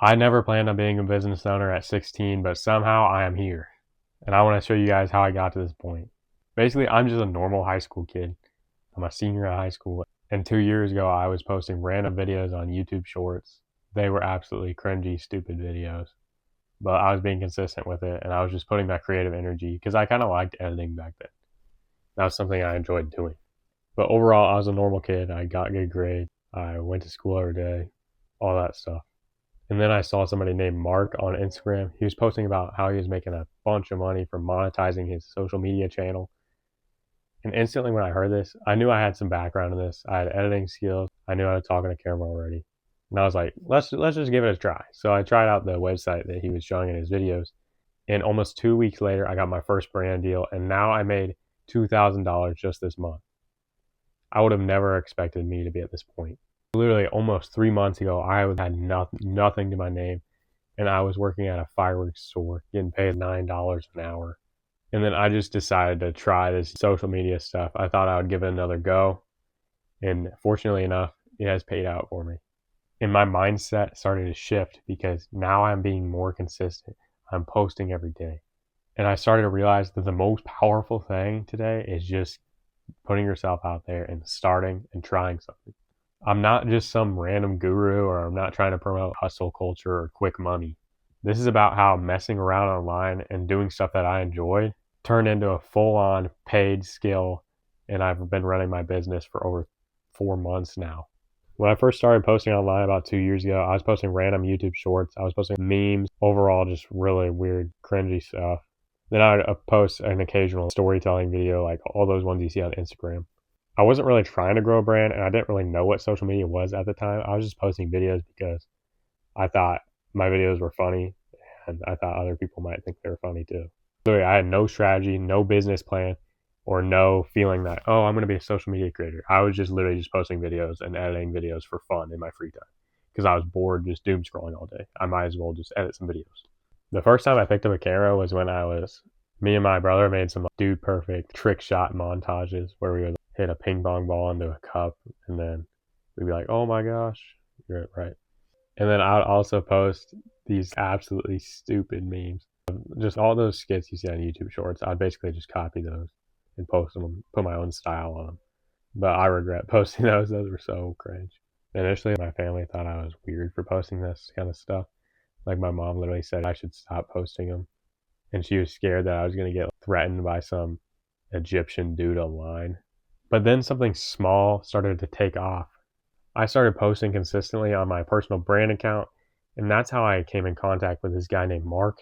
I never planned on being a business owner at 16, but somehow I am here. And I want to show you guys how I got to this point. Basically, I'm just a normal high school kid. I'm a senior in high school. And 2 years ago, I was posting random videos on YouTube Shorts. They were absolutely cringy, stupid videos. But I was being consistent with it, and I was just putting that creative energy because I kind of liked editing back then. That was something I enjoyed doing. But overall, I was a normal kid. I got good grades. I went to school every day, all that stuff. And then I saw somebody named Mark on Instagram. He was posting about how he was making a bunch of money from monetizing his social media channel. And instantly when I heard this, I knew I had some background in this. I had editing skills. I knew how to talk on a camera already. And I was like, let's just give it a try. So I tried out the website that he was showing in his videos. And almost 2 weeks later, I got my first brand deal. And now I made $2,000 just this month. I would have never expected me to be at this point. Literally almost 3 months ago, I had nothing to my name, and I was working at a fireworks store, getting paid $9 an hour. And then I just decided to try this social media stuff. I thought I would give it another go, and fortunately enough, it has paid out for me. And my mindset started to shift because now I'm being more consistent. I'm posting every day. And I started to realize that the most powerful thing today is just putting yourself out there and starting and trying something. I'm not just some random guru, or I'm not trying to promote hustle culture or quick money. This is about how messing around online and doing stuff that I enjoy turned into a full-on paid skill, and I've been running my business for over 4 months now. When I first started posting online about 2 years ago, I was posting random YouTube shorts. I was posting memes, overall just really weird, cringy stuff. Then I'd post an occasional storytelling video, like all those ones you see on Instagram. I wasn't really trying to grow a brand, and I didn't really know what social media was at the time. I was just posting videos because I thought my videos were funny, and I thought other people might think they were funny too. Literally, I had no strategy, no business plan, or no feeling that, oh, I'm going to be a social media creator. I was just literally just posting videos and editing videos for fun in my free time because I was bored just doom scrolling all day. I might as well just edit some videos. The first time I picked up a camera was when me and my brother made some dude perfect trick shot montages where we would hit a ping pong ball into a cup, and then we'd be like, oh my gosh, you're right. And then I would also post these absolutely stupid memes. Just all those skits you see on YouTube Shorts, I'd basically just copy those and post them, put my own style on them. But I regret posting those. Those were so cringe. Initially, my family thought I was weird for posting this kind of stuff. Like my mom literally said I should stop posting them. And she was scared that I was going to get threatened by some Egyptian dude online. But then something small started to take off. I started posting consistently on my personal brand account, and that's how I came in contact with this guy named Mark.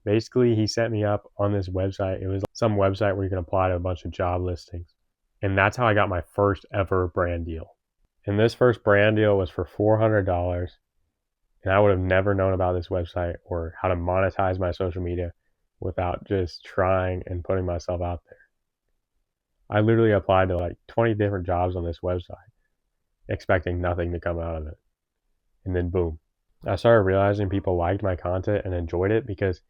Basically, he set me up on this website. It was some website where you can apply to a bunch of job listings. And that's how I got my first ever brand deal. And this first brand deal was for $400. And I would have never known about this website or how to monetize my social media without just trying and putting myself out there. I literally applied to like 20 different jobs on this website, expecting nothing to come out of it. And then boom. I started realizing people liked my content and enjoyed it because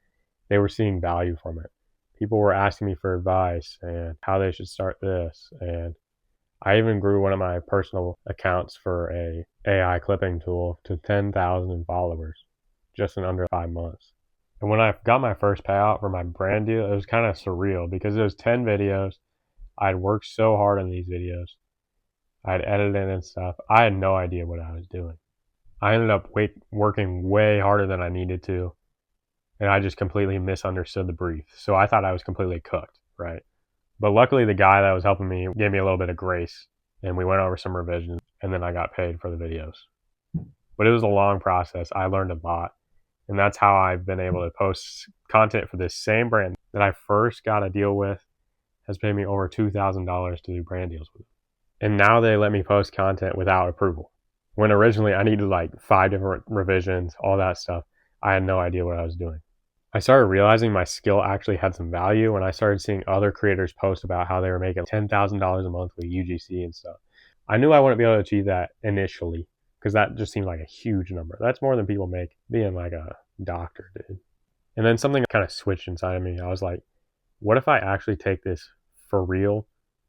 they were seeing value from it. People were asking me for advice and how they should start this. And I even grew one of my personal accounts for a AI clipping tool to 10,000 followers just in under 5 months. And when I got my first payout for my brand deal, it was kind of surreal because it was 10 videos. I'd worked so hard on these videos. I'd edited and stuff. I had no idea what I was doing. I ended up working way harder than I needed to. And I just completely misunderstood the brief. So I thought I was completely cooked, right? But luckily the guy that was helping me gave me a little bit of grace, and we went over some revisions, and then I got paid for the videos. But it was a long process. I learned a lot. And that's how I've been able to post content for this same brand that I first got a deal with. Has paid me over $2,000 to do brand deals with. And now they let me post content without approval. When originally I needed like 5 different revisions, all that stuff, I had no idea what I was doing. I started realizing my skill actually had some value when I started seeing other creators post about how they were making $10,000 a month with UGC and stuff. I knew I wouldn't be able to achieve that initially because that just seemed like a huge number. That's more than people make being like a doctor, dude. And then something kind of switched inside of me. I was like, what if I actually take this for real?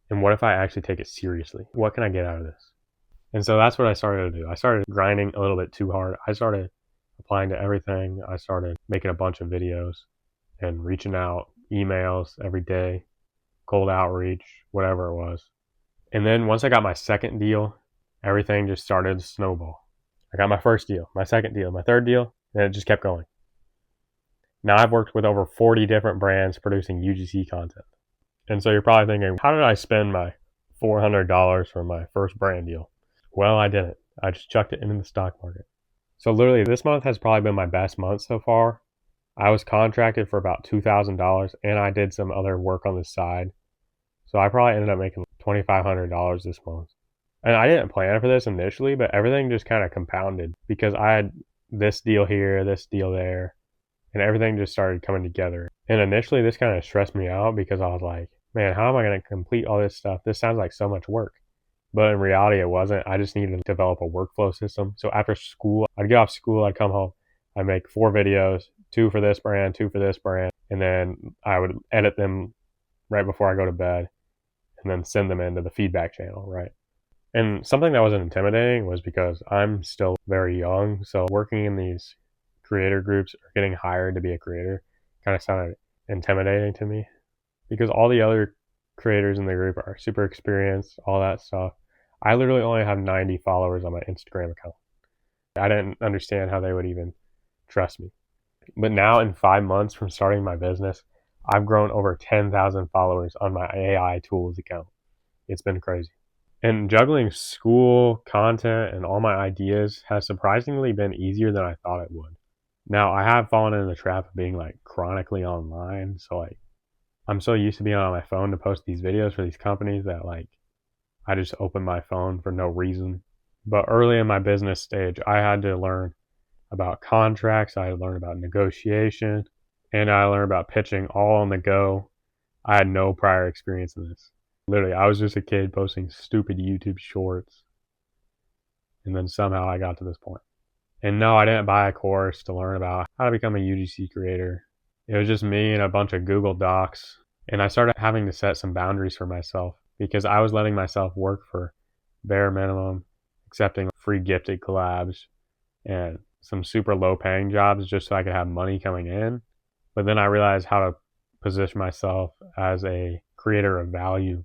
And what if I actually take it seriously? What can I get out of this? And so that's what I started to do. I started grinding a little bit too hard. I started applying to everything. I started making a bunch of videos and reaching out, emails every day, cold outreach, whatever it was. And then once I got my second deal, everything just started to snowball. I got my first deal, my second deal, my third deal, and it just kept going. Now I've worked with over 40 different brands producing UGC content. And so you're probably thinking, how did I spend my $400 for my first brand deal? Well, I didn't. I just chucked it into the stock market. So literally this month has probably been my best month so far. I was contracted for about $2,000 and I did some other work on the side. So I probably ended up making $2,500 this month. And I didn't plan for this initially, but everything just kind of compounded because I had this deal here, this deal there, and everything just started coming together. And initially this kind of stressed me out because I was like, man, how am I going to complete all this stuff? This sounds like so much work. But in reality, it wasn't. I just needed to develop a workflow system. So after school, I'd get off school, I'd come home, I'd make 4 videos, 2 for this brand, 2 for this brand, and then I would edit them right before I go to bed and then send them into the feedback channel, right? And something that wasn't intimidating was because I'm still very young. So working in these creator groups or getting hired to be a creator kind of sounded intimidating to me because all the other creators in the group are super experienced, all that stuff. I literally only have 90 followers on my Instagram account. I didn't understand how they would even trust me. But now in 5 months from starting my business, I've grown over 10,000 followers on my AI tools account. It's been crazy. And juggling school, content, and all my ideas has surprisingly been easier than I thought it would. Now, I have fallen into the trap of being like chronically online. So like, I'm so used to being on my phone to post these videos for these companies that like, I just open my phone for no reason. But early in my business stage, I had to learn about contracts. I had to learn about negotiation, and I learned about pitching all on the go. I had no prior experience in this. Literally, I was just a kid posting stupid YouTube shorts. And then somehow I got to this point. And no, I didn't buy a course to learn about how to become a UGC creator. It was just me and a bunch of Google Docs. And I started having to set some boundaries for myself because I was letting myself work for bare minimum, accepting free gifted collabs and some super low paying jobs just so I could have money coming in. But then I realized how to position myself as a creator of value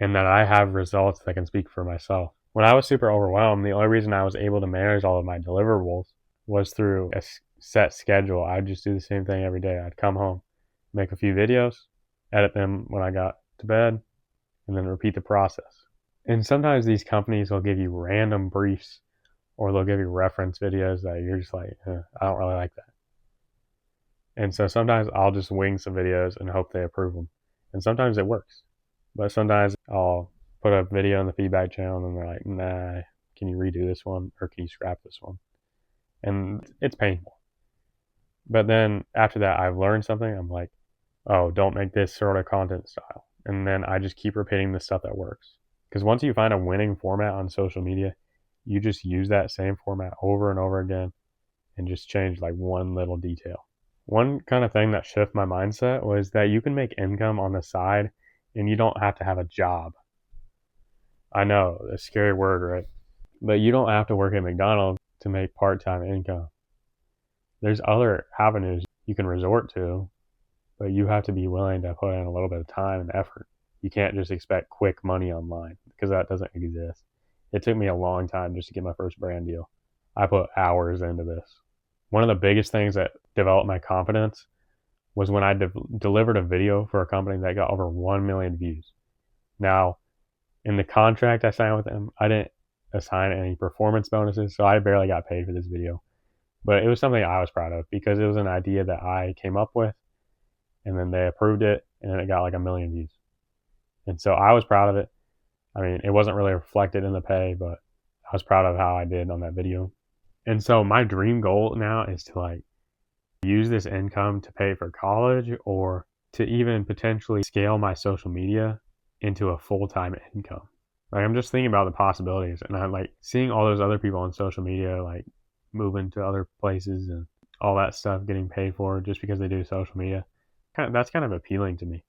and that I have results that can speak for myself. When I was super overwhelmed, the only reason I was able to manage all of my deliverables was through a set schedule. I'd just do the same thing every day. I'd come home, make a few videos, edit them when I got to bed, and then repeat the process. And sometimes these companies will give you random briefs or they'll give you reference videos that you're just like, I don't really like that. And so sometimes I'll just wing some videos and hope they approve them. And sometimes it works. But sometimes I'll put a video in the feedback channel and they're like, nah, can you redo this one or can you scrap this one? And it's painful. But then after that, I've learned something. I'm like, oh, don't make this sort of content style. And then I just keep repeating the stuff that works. Because once you find a winning format on social media, you just use that same format over and over again and just change like one little detail. One kind of thing that shifted my mindset was that you can make income on the side and you don't have to have a job. I know, a scary word, right? But you don't have to work at McDonald's to make part-time income. There's other avenues you can resort to, but you have to be willing to put in a little bit of time and effort. You can't just expect quick money online because that doesn't exist. It took me a long time just to get my first brand deal. I put hours into this. One of the biggest things that developed my confidence was when I delivered a video for a company that got over 1 million views. Now, in the contract I signed with them, I didn't assign any performance bonuses, so I barely got paid for this video. But it was something I was proud of because it was an idea that I came up with, and then they approved it, and then it got like 1 million views. And so I was proud of it. I mean, it wasn't really reflected in the pay, but I was proud of how I did on that video. And so my dream goal now is to like use this income to pay for college or to even potentially scale my social media into a full-time income. Like I'm just thinking about the possibilities and I'm like seeing all those other people on social media like moving to other places and all that stuff getting paid for just because they do social media. That's kind of appealing to me.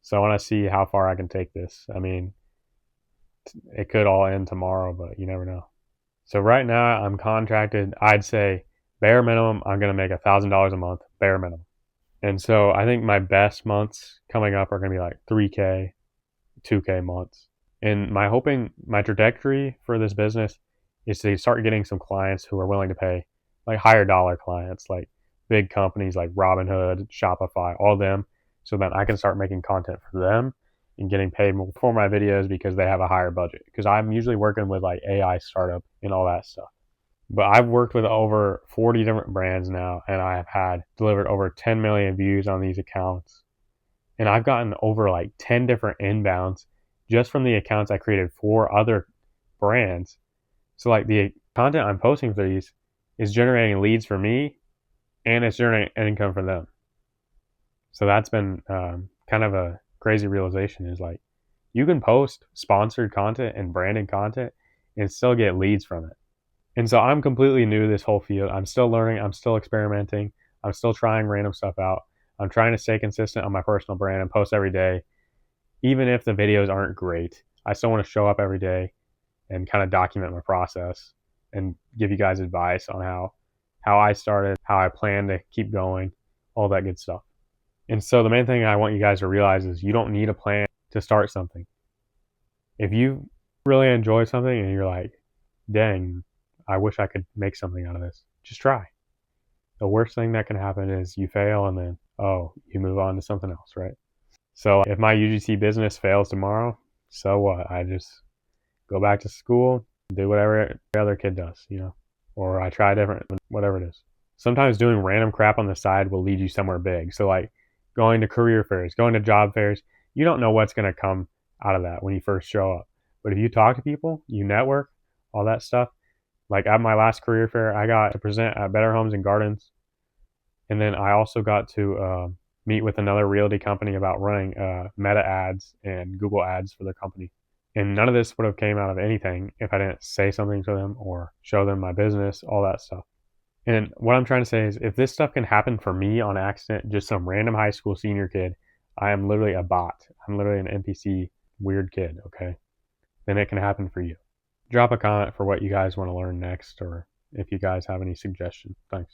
So I want to see how far I can take this. I mean, it could all end tomorrow, but you never know. So right now I'm contracted, I'd say bare minimum, I'm going to make $1,000 a month, bare minimum. And so I think my best months coming up are going to be like 3K, 2K months. And my trajectory for this business is to start getting some clients who are willing to pay, like higher dollar clients, like big companies like Robinhood, Shopify, all of them, so that I can start making content for them and getting paid more for my videos because they have a higher budget. Because I'm usually working with like AI startup and all that stuff. But I've worked with over 40 different brands now, and I have had delivered over 10 million views on these accounts. And I've gotten over like 10 different inbounds just from the accounts I created for other brands. So like the content I'm posting for these is generating leads for me, and it's generating income for them. So that's been kind of a crazy realization, is like you can post sponsored content and branded content and still get leads from it. And so I'm completely new to this whole field. I'm still learning. I'm still experimenting. I'm still trying random stuff out. I'm trying to stay consistent on my personal brand and post every day. Even if the videos aren't great, I still want to show up every day and kind of document my process and give you guys advice on how I started, how I plan to keep going, all that good stuff. And so the main thing I want you guys to realize is you don't need a plan to start something. If you really enjoy something and you're like, dang, I wish I could make something out of this, just try. The worst thing that can happen is you fail and then, you move on to something else, right? So if my UGC business fails tomorrow, so what? I just go back to school, do whatever every other kid does, or I try different, whatever it is. Sometimes doing random crap on the side will lead you somewhere big. So like going to career fairs, going to job fairs, you don't know what's going to come out of that when you first show up. But if you talk to people, you network, all that stuff. Like at my last career fair, I got to present at Better Homes and Gardens. And then I also got to meet with another realty company about running Meta ads and Google ads for their company. And none of this would have came out of anything if I didn't say something to them or show them my business, all that stuff. And what I'm trying to say is if this stuff can happen for me on accident, just some random high school senior kid, I am literally a bot. I'm literally an NPC weird kid, okay? Then it can happen for you. Drop a comment for what you guys want to learn next, or if you guys have any suggestions. Thanks.